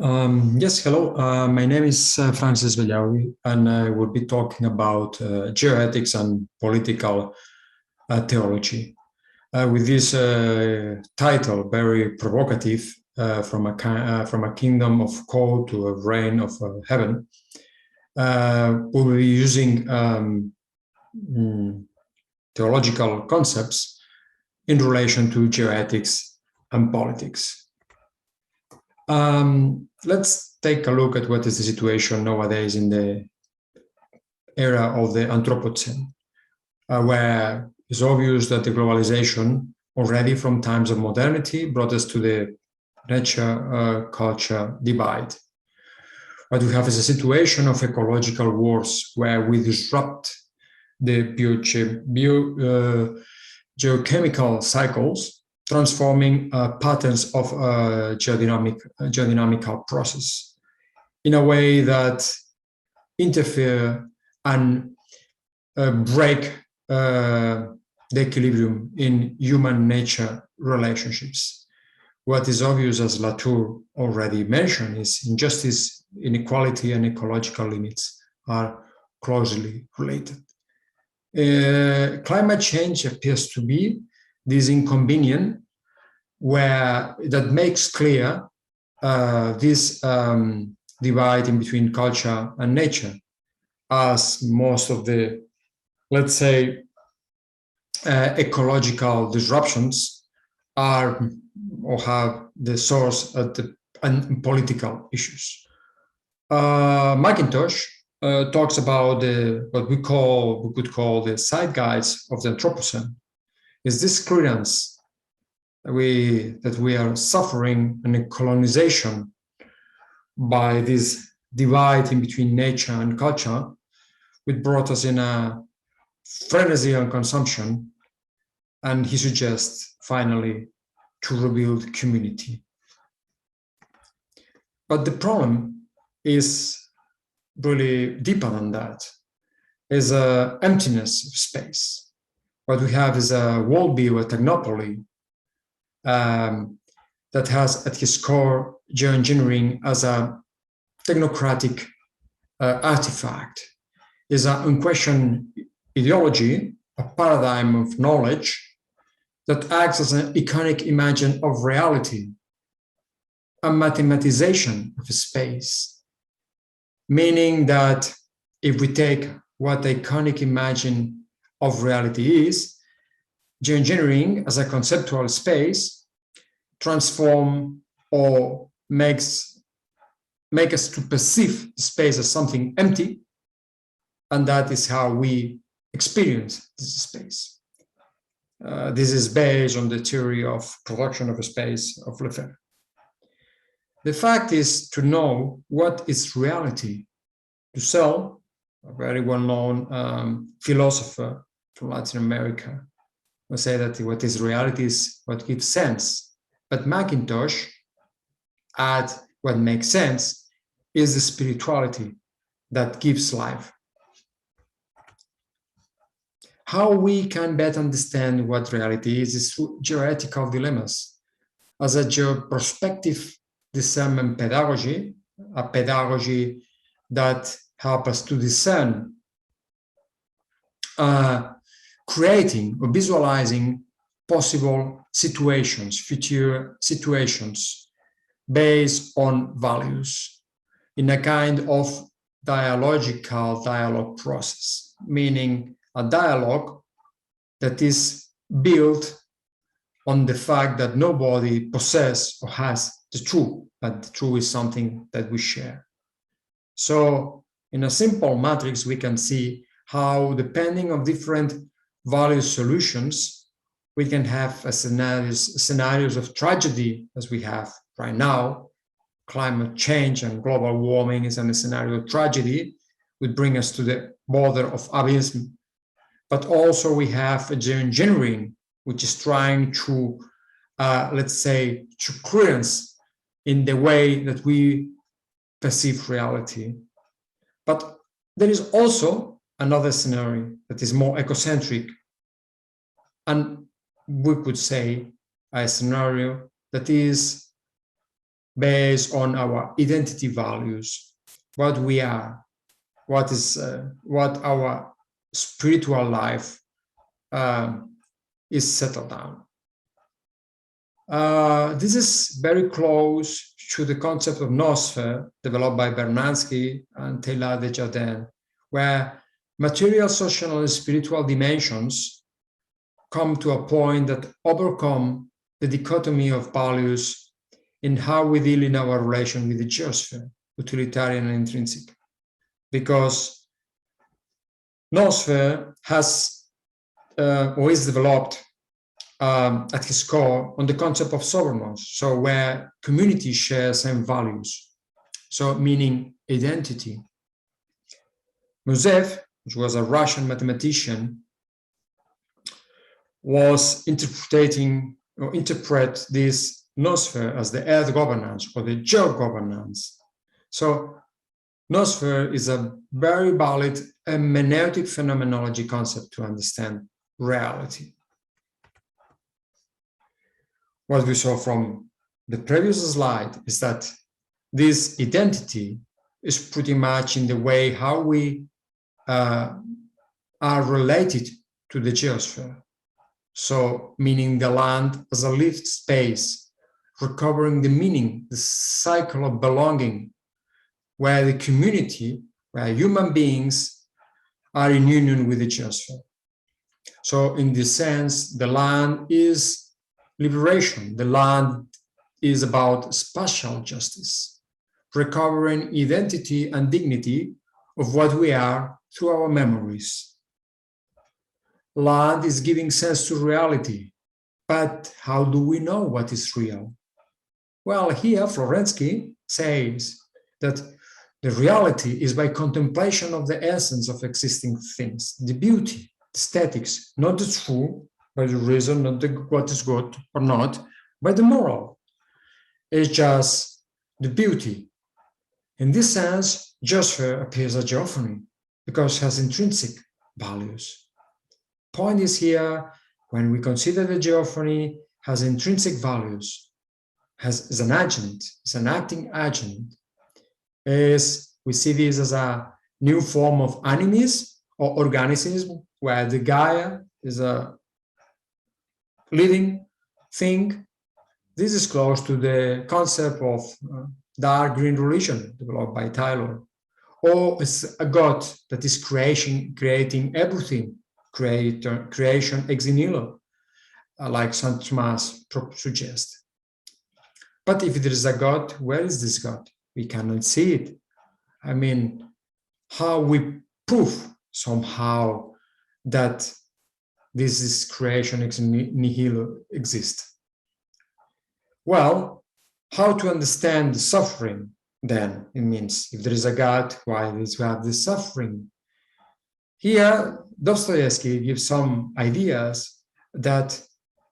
Yes, hello. My name is Francesc Bellaubi, and I will be talking about geoethics and political theology. With this title, very provocative, from a kingdom of cold to a reign of heaven, we will be using theological concepts in relation to geoethics and politics. Let's take a look at what is the situation nowadays in the era of the Anthropocene, where it's obvious that the globalization already from times of modernity brought us to the nature-culture divide. What we have is a situation of ecological wars where we disrupt the geochemical cycles, transforming patterns of geodynamical process in a way that interfere and break the equilibrium in human-nature relationships. What is obvious, as Latour already mentioned, is injustice, inequality, and ecological limits are closely related. Climate change appears to be this inconvenient that makes clear this divide in between culture and nature, as most of the, let's say, ecological disruptions are or have the source at the political issues. McIntosh talks about what we could call the zeitgeist of the Anthropocene. Is this clearance that we are suffering a colonization by this divide in between nature and culture, which brought us in a frenzy on consumption, and he suggests finally to rebuild community. But the problem is really deeper than that. Is an emptiness of space. What we have is a worldview, a technopoly, that has at its core geoengineering as a technocratic artifact, is an unquestioned ideology, a paradigm of knowledge that acts as an iconic imagine of reality, a mathematization of space, meaning that if we take what the iconic imagine of reality is, geoengineering as a conceptual space transform or make us to perceive space as something empty, and that is how we experience this space. This is based on the theory of production of space of Lefebvre. The fact is to know what is reality. Dussel, a very well-known philosopher from Latin America, will say that what is reality is what gives sense. But McIntosh adds what makes sense is the spirituality that gives life. How we can better understand what reality is through geoethical dilemmas. As a geoprospective discernment pedagogy, a pedagogy that helps us to discern, creating or visualizing possible situations, future situations, based on values in a kind of dialogue process, meaning a dialogue that is built on the fact that nobody possesses or has the truth, but the truth is something that we share. So in a simple matrix, we can see how, depending on different value solutions, we can have scenarios of tragedy as we have right now. Climate change and global warming is a scenario of tragedy, would bring us to the border of abysm. But also we have a geoengineering, which is trying to, let's say, to clearance in the way that we perceive reality. But there is also another scenario that is more ecocentric, and we could say a scenario that is based on our identity values, what we are, what our spiritual life is settled down. This is very close to the concept of noosphere developed by Bernanke and Taylor de Jardin, where material, social, and spiritual dimensions come to a point that overcome the dichotomy of values in how we deal in our relation with the geosphere, utilitarian and intrinsic. Because noosphere has always developed at his core on the concept of sovereignty, so where community shares same values, so meaning identity. Musev, which was a Russian mathematician, was interpret this noosphere as the earth governance or the geo-governance. So noosphere is a very valid hermeneutic phenomenology concept to understand reality. What we saw from the previous slide is that this identity is pretty much in the way how we are related to the geosphere. So, meaning the land as a lived space, recovering the meaning, the cycle of belonging, where the community, where human beings are in union with the geosphere. So, in this sense, the land is liberation. The land is about spatial justice, recovering identity and dignity of what we are through our memories. Land is giving sense to reality, but how do we know what is real? Well, here Florensky says that the reality is by contemplation of the essence of existing things, the beauty, the aesthetics, not the true, by the reason, not the what is good or not, by the moral. It's just the beauty. In this sense, geosphere appears as geophony because it has intrinsic values. Point is here, when we consider the geophony has intrinsic values, is an agent, is an acting agent, is we see this as a new form of animism or organism, where the Gaia is a living thing. This is close to the concept of dark green religion developed by Taylor, or it's a God that is creating everything, creation ex nihilo, like St. Thomas suggests. But if there is a God, where is this God? We cannot see it. I mean, how we prove somehow that this is creation ex nihilo exists? Well, how to understand the suffering then? It means if there is a God, why does we have this suffering? Here, Dostoevsky gives some ideas that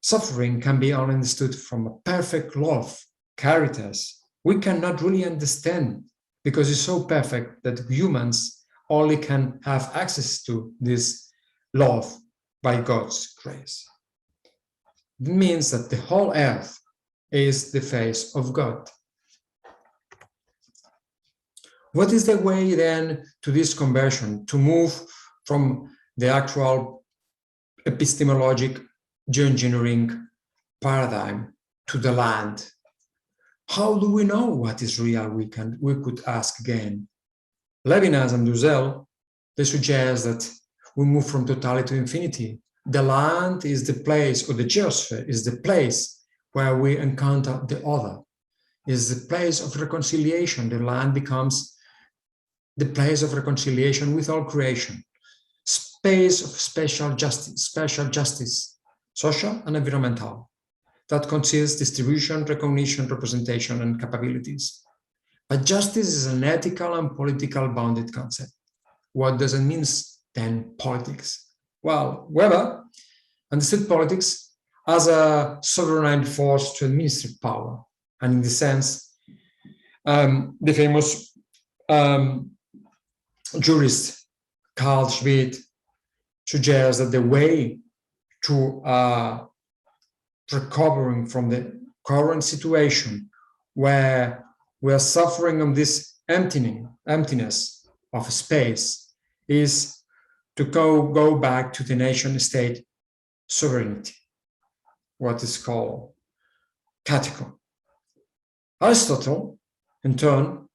suffering can be only understood from a perfect love, caritas. We cannot really understand because it's so perfect that humans only can have access to this love by God's grace. It means that the whole earth is the face of God. What is the way then to this conversion, to move from the actual epistemologic geoengineering paradigm to the land? How do we know what is real? We could ask again. Levinas and Dussel, they suggest that we move from totality to infinity. The land is the place, or the geosphere is the place where we encounter the other, is the place of reconciliation. The land becomes the place of reconciliation with all creation, space of special justice, social and environmental, that considers distribution, recognition, representation, and capabilities. But justice is an ethical and political bounded concept. What does it mean then, politics? Well, Weber understood politics as a sovereign force to administer power. And in this sense, the famous jurist Carl Schmitt suggests that the way to recovering from the current situation where we are suffering on this emptiness of space, is to go back to the nation-state sovereignty, what is called catechon. Aristotle, in turn,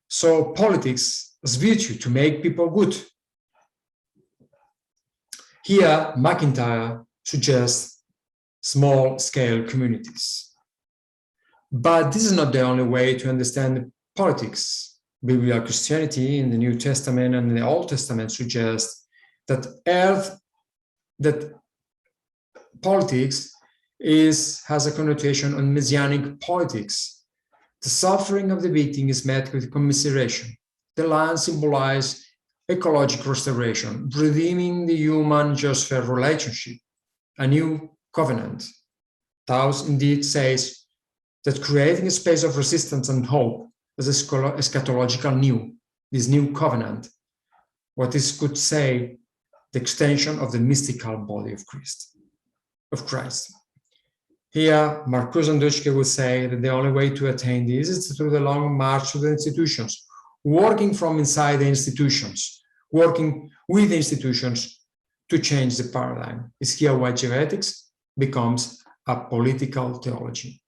saw politics as virtue to make people good. Here, McIntyre suggests small-scale communities. But this is not the only way to understand politics. Biblical Christianity in the New Testament and the Old Testament suggests that politics has a connotation on messianic politics. The suffering of the victim is met with commiseration. The land symbolizes ecological restoration, redeeming the human just fair relationship, a new covenant. Taos indeed says that creating a space of resistance and hope as a eschatological this new covenant, what this could say, the extension of the mystical body of Christ. Here, Marcuse and Duschke would say that the only way to attain this is through the long march to the institutions, working from inside the institutions, working with the institutions to change the paradigm. It's here why geoethics becomes a political theology.